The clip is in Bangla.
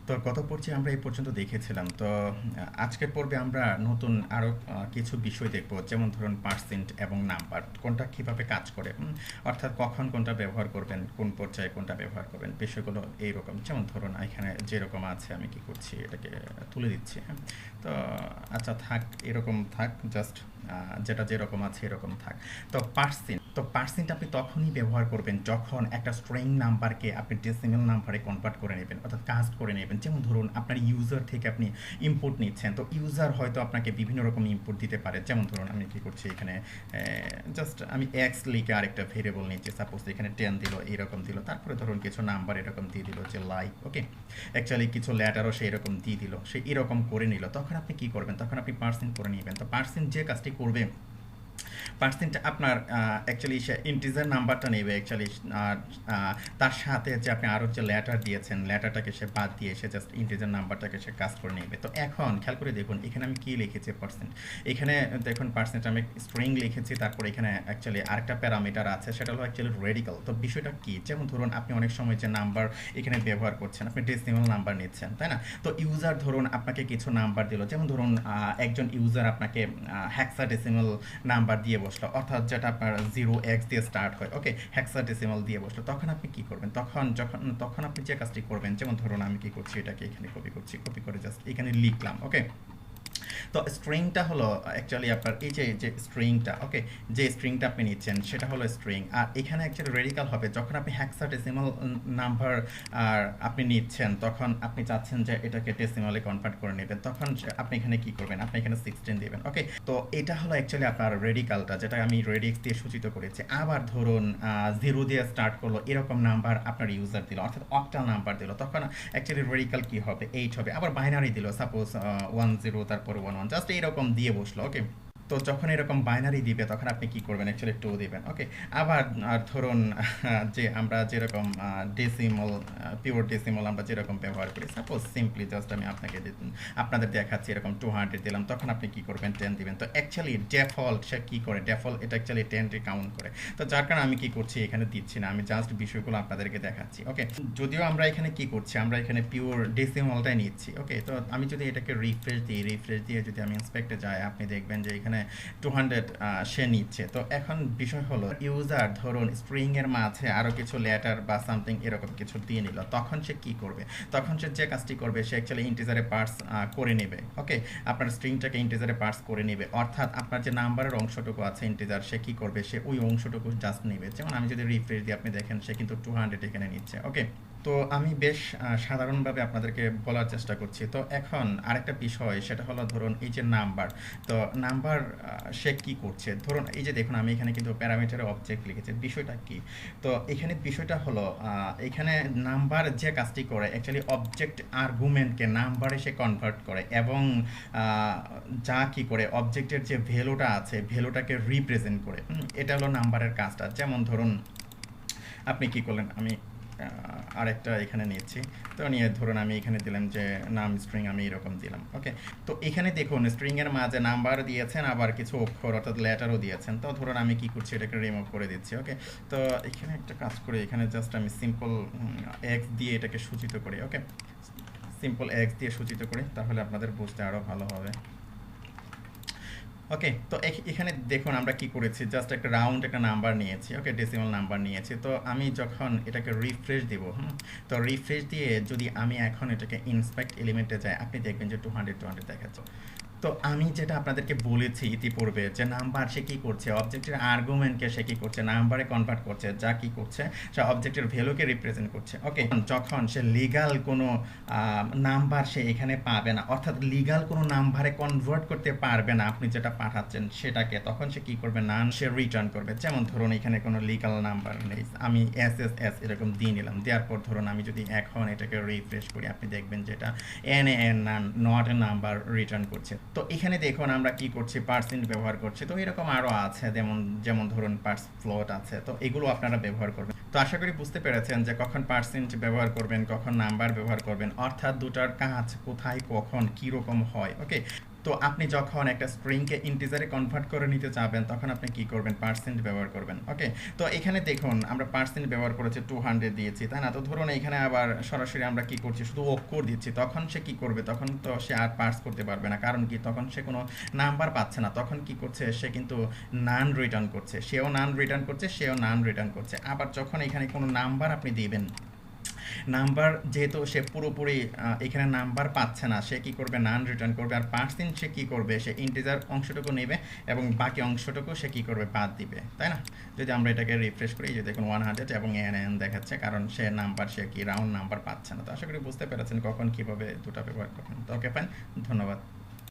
তো গত পর্বে আমরা এই পর্যন্ত দেখেছিলাম। তো আজকের পর্বে আমরা নতুন আরও কিছু বিষয় দেখব, যেমন ধরুন পার্সেন্ট এবং নাম্বার কোনটা কিভাবে কাজ করে, অর্থাৎ কখন কোনটা ব্যবহার করবেন, কোন পর্যায়ে কোনটা ব্যবহার করবেন, বিষয়গুলো এইরকম। যেমন ধরুন এখানে যেরকম আছে আমি কি করছি, এটাকে তুলে দিচ্ছি। হ্যাঁ, তো আচ্ছা থাক, এরকম থাক, জাস্ট যেটা যেরকম আছে এরকম থাক। তো পার্সেন্ট আপনি তখনই ব্যবহার করবেন যখন একটা স্ট্রিং নাম্বারকে আপনি ডেসিমেল নাম্বারে কনভার্ট করে নেবেন, অর্থাৎ কাস্ট করে নেবেন। যেমন ধরুন আপনার ইউজার থেকে আপনি ইনপুট নিচ্ছেন, তো ইউজার হয়তো আপনাকে বিভিন্ন রকম ইনপুট দিতে পারে। যেমন ধরুন আমি কি করছি এখানে, জাস্ট আমি এক্স লিখে আরেকটা ভেরিয়েবল নিচ্ছি, সাপোজ এখানে 10 দিল, এরকম দিল, তারপরে ধরুন কিছু নাম্বার এরকম দিয়ে দিল যে লাইক, ওকে, অ্যাকচুয়ালি কিছু লেটারও সে এরকম দিয়ে দিল, সে এরকম করে নিল। তখন আপনি কি করবেন, তখন আপনি পার্সেন্ট করে নেবেন। তো পার্সেন্ট যে কাজটি করবে, পার্সেন্ট আপনার অ্যাকচুয়ালি সে ইন্টিজার নাম্বারটা নেবে অ্যাকচুয়ালি, তার সাথে যে আপনি আরও যে লেটার দিয়েছেন, লেটারটাকে সে বাদ দিয়ে সে জাস্ট ইন্টিজার নাম্বারটাকে সে কাজ করে নেবে। তো এখন খেয়াল করে দেখুন এখানে আমি কী লিখেছি পার্সেন্ট, এখানে দেখুন পার্সেন্ট আমি স্ট্রিং লিখেছি, তারপর এখানে অ্যাকচুয়ালি আরেকটা প্যারামিটার আছে, সেটা হলো অ্যাকচুয়ালি রেডিক্যাল। তো বিষয়টা কী, যেমন ধরুন আপনি অনেক সময় যে নাম্বার এখানে ব্যবহার করছেন, আপনি ডেসিমাল নাম্বার নিচ্ছেন, তাই না? তো ইউজার ধরুন আপনাকে কিছু নাম্বার দিল, যেমন ধরুন একজন ইউজার আপনাকে হেক্সাডেসিমাল নাম্বার দিয়ে বসলো, অর্থাৎ যেটা আপনার 0x দিয়ে স্টার্ট হয়, ওকে, হেক্সাডেসিমাল দিয়ে বসলো। তখন আপনি কি করবেন, তখন আপনি যে কাজটি করবেন, যেমন ধরুন আমি কি করছি, এটাকে এখানে কপি করছি, কপি করে জাস্ট এখানে লিখলাম, ওকে। তো স্ট্রিংটা হলো অ্যাকচুয়ালি আপনার এই যে স্ট্রিংটা, ওকে, যে স্ট্রিংটা আপনি নিচ্ছেন সেটা হলো স্ট্রিং। আর এখানে অ্যাকচুয়ালি রেডিক্যাল হবে যখন আপনি হেক্সাডেসিমাল নাম্বার আর আপনি নিচ্ছেন, তখন আপনি চাচ্ছেন যে এটাকে ডেসিমালে কনভার্ট করে নেবেন, তখন আপনি এখানে কি করবেন, আপনি এখানে 16 দিবেন, ওকে। তো এটা হলো অ্যাকচুয়ালি আপনার রেডিক্যালটা, যেটা আমি রেডিক্স দিয়ে সূচিত করেছি। আবার ধরুন 0 দিয়ে স্টার্ট করলো, এরকম নাম্বার আপনার ইউজার দিল, অর্থাৎ অক্টাল নাম্বার দিল, তখন অ্যাকচুয়ালি রেডিক্যাল কি হবে, 8 হবে। আবার বাইনারি দিল, সাপোজ 10 তারপর 11, জাস্ট এইরকম দিয়ে বসলো, ওকে। তো যখন এরকম বাইনারি দিবে তখন আপনি কি করবেন, অ্যাকচুয়ালি 2 দিবেন, ওকে। আবার ধরুন যে আমরা যেরকম ডেসিমল, পিওর ডেসিমল আমরা যেরকম ব্যবহার করি, সাপোজ সিম্পলি জাস্ট আমি আপনাদের দেখাচ্ছি, এরকম 200 দিলাম, তখন আপনি কি করবেন, 10 দিবেন। তো অ্যাকচুয়ালি ডেফল্ট সে কি করে, ডেফল্ট এটা অ্যাকচুয়ালি 10 কাউন্ট করে। তো যার কারণে আমি কি করছি, এখানে দিচ্ছি না, আমি জাস্ট বিষয়গুলো আপনাদেরকে দেখাচ্ছি, ওকে। যদিও আমরা এখানে কি করছি, আমরা এখানে পিওর ডেসিমলটাই নিচ্ছি, ওকে। তো আমি যদি এটাকে রিফ্রেশ দিয়ে যদি আমি ইন্সপেক্টে যাই, আপনি দেখবেন যে এখানে 200 সে নিচ্ছে। তো এখন বিষয় হলো ইউজার ধরুন স্ট্রিং এর মাঝে আরো কিছু লেটার বা সামথিং এরকম কিছু দিয়ে নিল, তখন সে কি করবে, তখন সে যে কাজটি করবে, সে অ্যাকচুয়ালি ইন্টিজারে পার্স করে নেবে, ওকে। আপনার স্ট্রিংটাকে ইন্টিজারে পার্স করে নেবে, অর্থাৎ আপনার যে নাম্বারের অংশটুকু আছে ইন্টিজার, সে কি করবে, সে ওই অংশটুকু জাস্ট নেবে। যেমন আমি যদি রিফ্রেশ দিই, আপনি দেখেন সে কিন্তু 200 এখানে নিচ্ছে, ওকে। তো আমি বেশ সাধারণভাবে আপনাদেরকে বলার চেষ্টা করছি। তো এখন আরেকটা বিষয়, সেটা হলো ধরুন এই যে নাম্বার, তো নাম্বার সে কি করছে, ধরুন এই যে দেখুন আমি এখানে কিন্তু প্যারামিটারে অবজেক্ট লিখেছি, বিষয়টা কি। তো এখানে বিষয়টা হলো এখানে নাম্বার যে কাজটি করে অ্যাকচুয়ালি অবজেক্ট আর্গুমেন্টকে নাম্বারে সে কনভার্ট করে, এবং যা কি করে অবজেক্টের যে ভ্যালুটা আছে ভ্যালুটাকে রিপ্রেজেন্ট করে। এটা হলো নাম্বারের কাজটা। যেমন ধরুন আপনি কি করলেন, আমি আরেকটা এখানে নিচ্ছি, তো নিয়ে ধরুন আমি এখানে দিলাম যে নাম স্ট্রিং, আমি এরকম দিলাম, ওকে। তো এখানে দেখুন স্ট্রিং এর মাঝে নাম্বার দিয়েছেন, আবার কিছু অক্ষর অর্থাৎ লেটারও দিয়েছেন। তো ধরুন আমি কি করছি, এটাকে রিমুভ করে দিচ্ছি, ওকে। তো এখানে একটা কাজ করে, এখানে জাস্ট আমি সিম্পল এক্স দিয়ে এটাকে সূচিত করি, ওকে, সিম্পল এক্স দিয়ে সূচিত করি, তাহলে আপনাদের বুঝতে আরও ভালো হবে, ওকে। তো এখানে দেখুন আমরা কি করেছি, জাস্ট একটা রাউন্ড একটা নাম্বার নিয়েছি, ওকে, ডেসিমাল নাম্বার নিয়েছি। তো আমি যখন এটাকে রিফ্রেশ দিব, তো রিফ্রেশ দিয়ে যদি আমি এখন এটাকে ইন্সপেক্ট এলিমেন্টে যাই, আপনি দেখবেন যে 200 দেখাচ্ছে। তো আমি যেটা আপনাদেরকে বলেছি ইতিপূর্বে, যে নাম্বার সে কি করছে, অবজেক্টের আর্গুমেন্টকে সে কি করছে, নাম্বারে কনভার্ট করছে, যা কি করছে সে অবজেক্টের ভ্যালুকে রিপ্রেজেন্ট করছে, ওকে। যখন সে লিগাল কোনো নাম্বার সে এখানে পাবে না, অর্থাৎ লিগাল কোনো নাম্বারে কনভার্ট করতে পারবে না আপনি যেটা পাঠাচ্ছেন সেটাকে, তখন সে কি করবে, নান সে রিটার্ন করবে। যেমন ধরুন এখানে কোনো লিগাল নাম্বার নেই, আমি এস এরকম দিয়ে নিলাম, দেওয়ার পর ধরুন আমি যদি এখন এটাকে রিফ্রেশ করি, আপনি দেখবেন যেটা N not a number return করছে। তো এখানে দেখুন আমরা কি করছি, পার্সেন্ট ব্যবহার করছি। তো এরকম আরও আছে, যেমন ধরুন পার্স ফ্লোট আছে, তো এগুলো আপনারা ব্যবহার করবেন। তো আশা করি বুঝতে পেরেছেন যে কখন পার্সেন্ট ব্যবহার করবেন, কখন নাম্বার ব্যবহার করবেন, অর্থাৎ দুটার কাজ কোথায় কখন কীরকম হয়, ওকে। তো আপনি যখন একটা স্ট্রিংকে ইন্টিজারে কনভার্ট করে নিতে চাবেন তখন আপনি কি করবেন, পার্সেন্ট ব্যবহার করবেন। ওকে, তো এখানে দেখুন আমরা পার্সেন্ট ব্যবহার করেছি 200 দিয়েছি, তাই না? তো ধরুন এখানে আবার সরাসরি আমরা কি করছি, শুধু অক্ষর দিচ্ছি, তখন সে কি করবে, তখন তো সে আর পার্স করতে পারবে না, কারণ কি তখন সে কোনো নাম্বার পাচ্ছে না, তখন কি করছে সে কিন্তু নান রিটার্ন করছে, সেও নান রিটার্ন করছে, সেও নান রিটার্ন করছে। আবার যখন এখানে কোনো নাম্বার আপনি দিবেন, নাম্বার যেহেতু সে পুরোপুরি এখানে নাম্বার পাচ্ছে না, সে কি করবে, নান রিটার্ন করবে। আর পার্সেন্ট সে কি করবে, সে ইন্টিজার অংশটুকু নেবে এবং বাকি অংশটুকু সে কি করবে, বাদ দিবে, তাই না? যদি আমরা এটাকে রিফ্রেশ করি, যে দেখুন 100 এবং এন দেখাচ্ছে, কারণ সে নাম্বার, সে কি রাউন্ড নাম্বার পাচ্ছে না। তো আশা করি বুঝতে পেরেছেন কখন কিভাবে দুটো ব্যবহার করবেন। তো ওকে ফাইন, ধন্যবাদ।